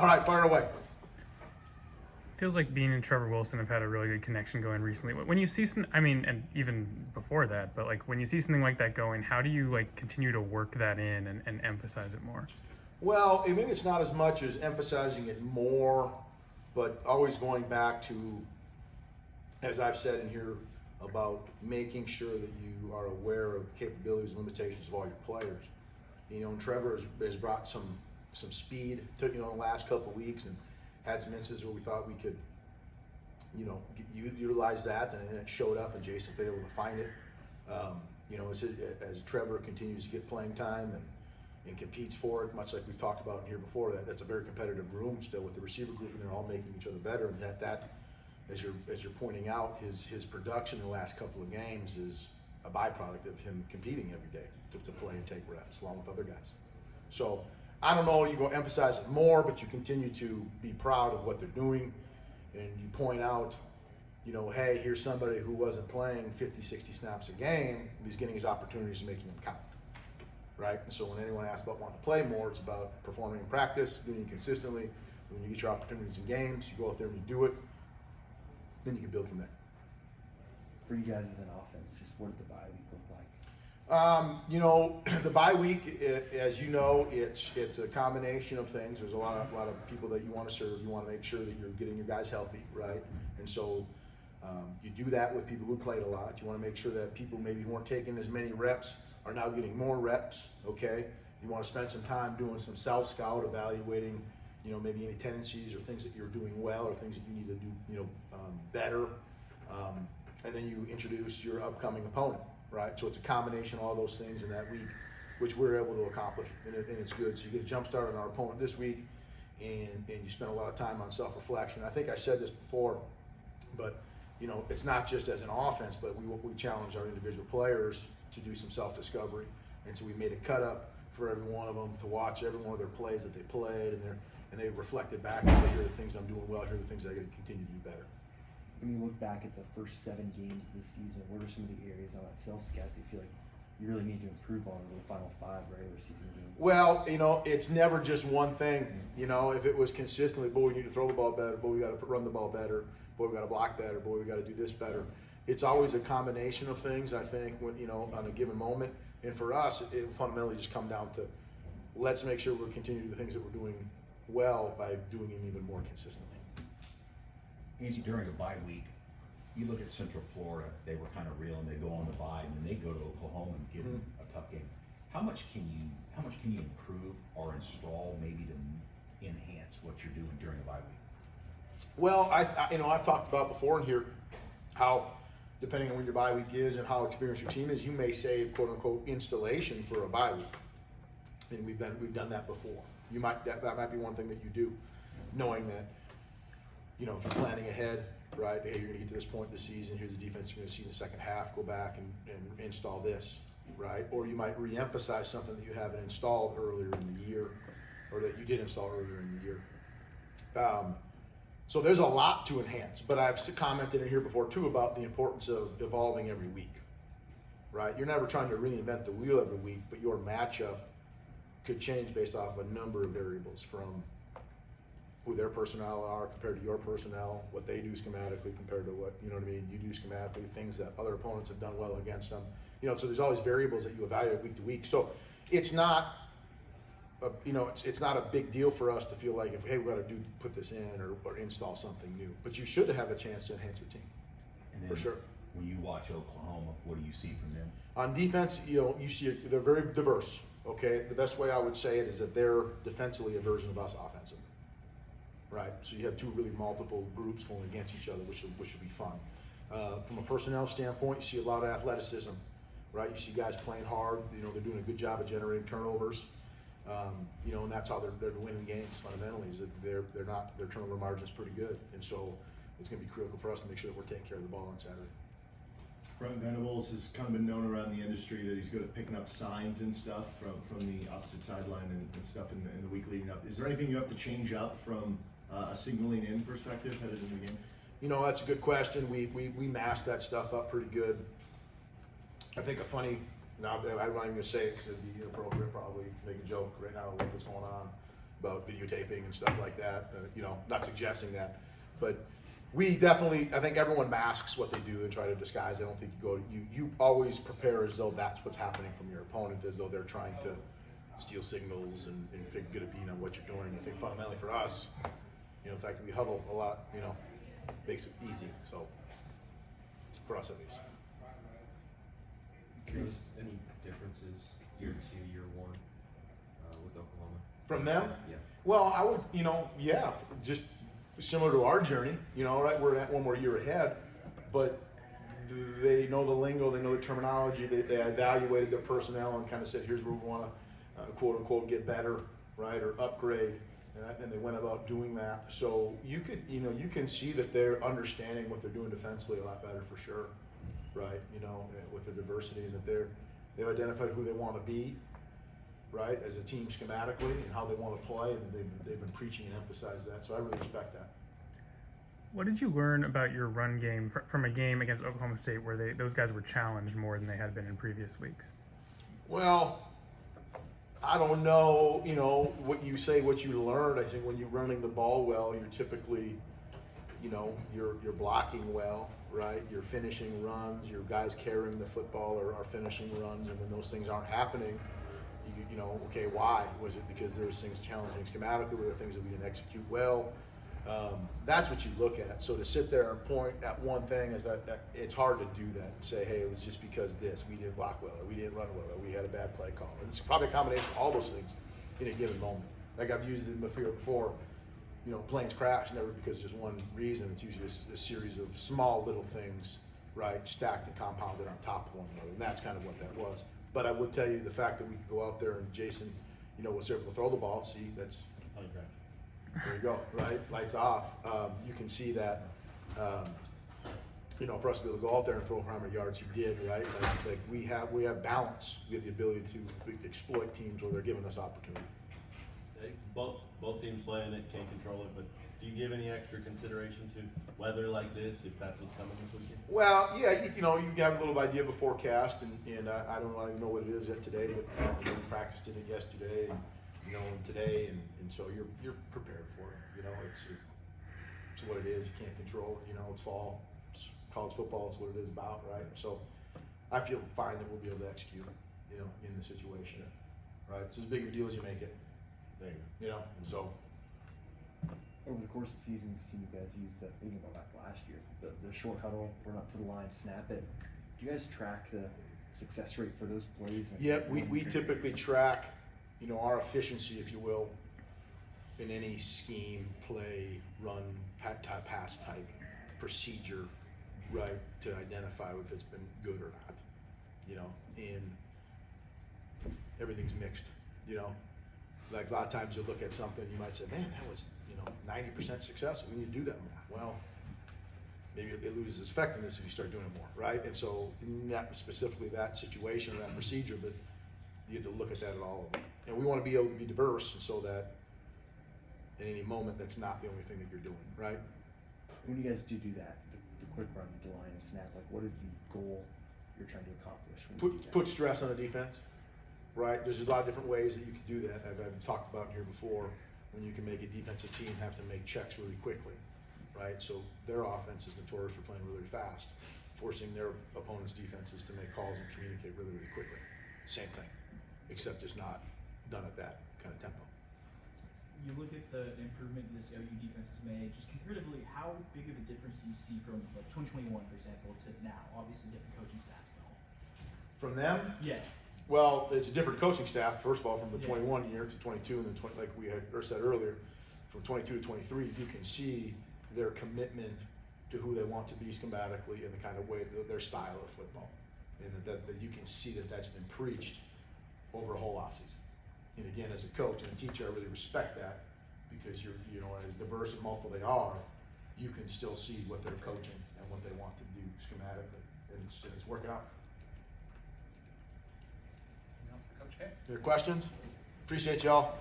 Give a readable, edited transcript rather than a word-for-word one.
All right, fire away. Feels like Bean and Trevor Wilson have had a really good connection going recently. When you see some, I mean, and even before that, but like when you see something like that going, how do you like continue to work that in and emphasize it more? Well, I mean, it's not as much as emphasizing it more, but always going back to, as I've said in here, about making sure that you are aware of capabilities and limitations of all your players. You know, and Trevor has brought some speed to, you know, the last couple of weeks, and had some instances where we thought we could, you know, utilize that, and it showed up, and Jason was able to find it. You know, as Trevor continues to get playing time and competes for it, much like we've talked about here before, that's a very competitive room still with the receiver group, and they're all making each other better. And that as you're pointing out, his production in the last couple of games is a byproduct of him competing every day to play and take reps along with other guys. So I don't know, you go emphasize it more, but you continue to be proud of what they're doing, and you point out, you know, hey, here's somebody who wasn't playing 50, 60 snaps a game, but he's getting his opportunities and making them count, right? And so when anyone asks about wanting to play more, it's about performing in practice, doing it consistently. When you get your opportunities in games, you go out there and you do it, then you can build from there. For you guys as an offense, just what did the bye week look like? You know, the bye week, as you know, it's a combination of things. There's a lot of people that you want to serve. You want to make sure that you're getting your guys healthy, right? And so you do that with people who played a lot. You want to make sure that people maybe who weren't taking as many reps are now getting more reps, okay? You want to spend some time doing some self-scout, evaluating, you know, maybe any tendencies or things that you're doing well or things that you need to do, you know, better. And then you introduce your upcoming opponent, right? So it's a combination of all those things in that week, which we're able to accomplish, and it's good. So you get a jump start on our opponent this week, and you spend a lot of time on self-reflection. I think I said this before, but you know, it's not just as an offense, but we challenge our individual players to do some self-discovery, and so we made a cut up for every one of them to watch every one of their plays that they played, and they reflected back and say, here are the things I'm doing well, here are the things I got to continue to do better. When you look back at the first 7 games of the season, what are some of the areas on that self-scout that you feel like you really need to improve on over the final 5 regular season games? Well, you know, it's never just one thing. You know, if it was consistently, boy, we need to throw the ball better, boy, we got to run the ball better, boy, we got to block better, boy, we got to do this better. It's always a combination of things, I think, when, you know, on a given moment. And for us, it fundamentally just come down to, let's make sure we're continuing to do the things that we're doing well by doing it even more consistently. Andy, during a bye week, you look at Central Florida, they were kind of real, and they go on the bye, and then they go to Oklahoma and give them a tough game. How much can you improve or install maybe to enhance what you're doing during a bye week? Well, I've talked about before in here how, depending on when your bye week is and how experienced your team is, you may save quote unquote installation for a bye week, and we've done that before. That might be one thing that you do, knowing that, you know, if you're planning ahead, right? Hey, you're going to get to this point in the season. Here's the defense you're going to see in the second half. Go back and install this, right? Or you might re-emphasize something that you haven't installed earlier in the year, or that you did install earlier in the year. So there's a lot to enhance. But I've commented in here before too about the importance of evolving every week, right? You're never trying to reinvent the wheel every week, but your matchup could change based off a number of variables, from who their personnel are compared to your personnel, what they do schematically compared to what, you know what I mean, you do schematically, things that other opponents have done well against them. You know, so there's always variables that you evaluate week to week. So it's not, it's not a big deal for us to feel like, if, hey, we got to put this in or install something new. But you should have a chance to enhance your team, And then for sure. When you watch Oklahoma, what do you see from them? On defense, you know, you see they're very diverse. Okay, the best way I would say it is that they're defensively a version of us offensively. Right, so you have two really multiple groups going against each other, which should be fun. From a personnel standpoint, you see a lot of athleticism, right? You see guys playing hard. You know, they're doing a good job of generating turnovers. You know, and that's how they're winning games fundamentally. Is that their turnover margin's pretty good, and so it's going to be critical for us to make sure that we're taking care of the ball on Saturday. Brent Venables has kind of been known around the industry that he's good at picking up signs and stuff from the opposite sideline and stuff in the week leading up. Is there anything you have to change up from a signaling in perspective headed into the game? You know, that's a good question. We mask that stuff up pretty good. I think a funny, I'm not even going to say it because it'd be inappropriate, probably make a joke right now with what's going on. about videotaping and stuff like that. You know, not suggesting that, but we definitely, I think everyone masks what they do and try to disguise. I don't think you always prepare as though that's what's happening from your opponent, as though they're trying to steal signals and get a beat on what you're doing. I think fundamentally for us, you know, the fact that we huddle a lot, you know, makes it easy. So for us at least. Curious, any differences year 2, year 1 with Oklahoma? From them? Yeah. Well, I would, you know, yeah, just similar to our journey, you know, right? We're at one more year ahead, but they know the lingo, they know the terminology, they evaluated their personnel and kind of said, here's where we want to, quote unquote, get better, right, or upgrade, and they went about doing that. So you could, you know, you can see that they're understanding what they're doing defensively a lot better for sure, right? You know, with the diversity, and that they've identified who they want to be, right, as a team schematically, and how they want to play, and they've been preaching and emphasized that. So I really respect that. What did you learn about your run game from a game against Oklahoma State where those guys were challenged more than they had been in previous weeks? Well, I don't know, you know, what you say, what you learned. I think when you're running the ball well, you're typically, you know, you're blocking well, right? You're finishing runs, your guys carrying the football are finishing runs, and when those things aren't happening, you know, okay, why? Was it because there was things challenging schematically? Were there things that we didn't execute well? That's what you look at. So to sit there and point at one thing is that it's hard to do that and say, hey, it was just because this, we didn't block well, or we didn't run well, or we had a bad play call. And it's probably a combination of all those things in a given moment. Like I've used it before, you know, planes crash never because of just one reason. It's usually a series of small little things, right, stacked and compounded on top of one another. And that's kind of what that was. But I would tell you the fact that we could go out there and Jason, you know, was able to throw the ball. See, that's there you go, right? Lights off. You can see that, you know, for us to be able to go out there and throw how many yards he did, right? Like we have balance. We have the ability to exploit teams where they're giving us opportunity. Both teams playing it, can't control it, but do you give any extra consideration to weather like this, if that's what's coming this weekend? Well, yeah, you know, you have a little idea of a forecast, and I don't even know what it is yet today, but you know, we practiced in it yesterday, and you know, and today, and so you're prepared for it. You know, it's what it is. You can't control it. You know, it's fall, it's college football. It's what it is about, right? So I feel fine that we'll be able to execute, you know, in the situation, right? It's as big of a deal as you make it. There you go. You know, so. Over the course of the season, we've seen you guys use even going back last year, the short huddle, run up to the line, snap it. Do you guys track the success rate for those plays? Yeah, we typically track, you know, our efficiency, if you will, in any scheme, play, run, pass type procedure, right, to identify if it's been good or not, you know, and everything's mixed, you know. Like a lot of times you look at something, you might say, man, that was, you know, 90% successful. We need to do that more. Well, maybe it loses its effectiveness if you start doing it more, right? And so not specifically that situation or that procedure, but you have to look at that at all of them. And we want to be able to be diverse, and so that in any moment, that's not the only thing that you're doing, right? When you guys do that, the quick run to the line and snap, like what is the goal you're trying to accomplish? When you do that? Put stress on the defense, right? There's a lot of different ways that you can do that. I've talked about here before, when you can make a defensive team have to make checks really quickly, right? So their offense is notorious for playing really fast, forcing their opponent's defenses to make calls and communicate really, really quickly. Same thing, except it's not done at that kind of tempo. You look at the improvement this OU defense has made, just comparatively, how big of a difference do you see from like 2021, for example, to now? Obviously, different coaching staffs and all. From them? Yeah. Well, it's a different coaching staff, first of all, from the Yeah. 21 year to 22, and then like we had said earlier, from 22 to 23, you can see their commitment to who they want to be schematically and the kind of way, their style of football. And that you can see that that's been preached over a whole offseason. And again, as a coach and a teacher, I really respect that, because you're, you know, as diverse and multiple they are, you can still see what they're coaching and what they want to do schematically, and it's working out. Anything else for Coach K? Any questions? Appreciate y'all.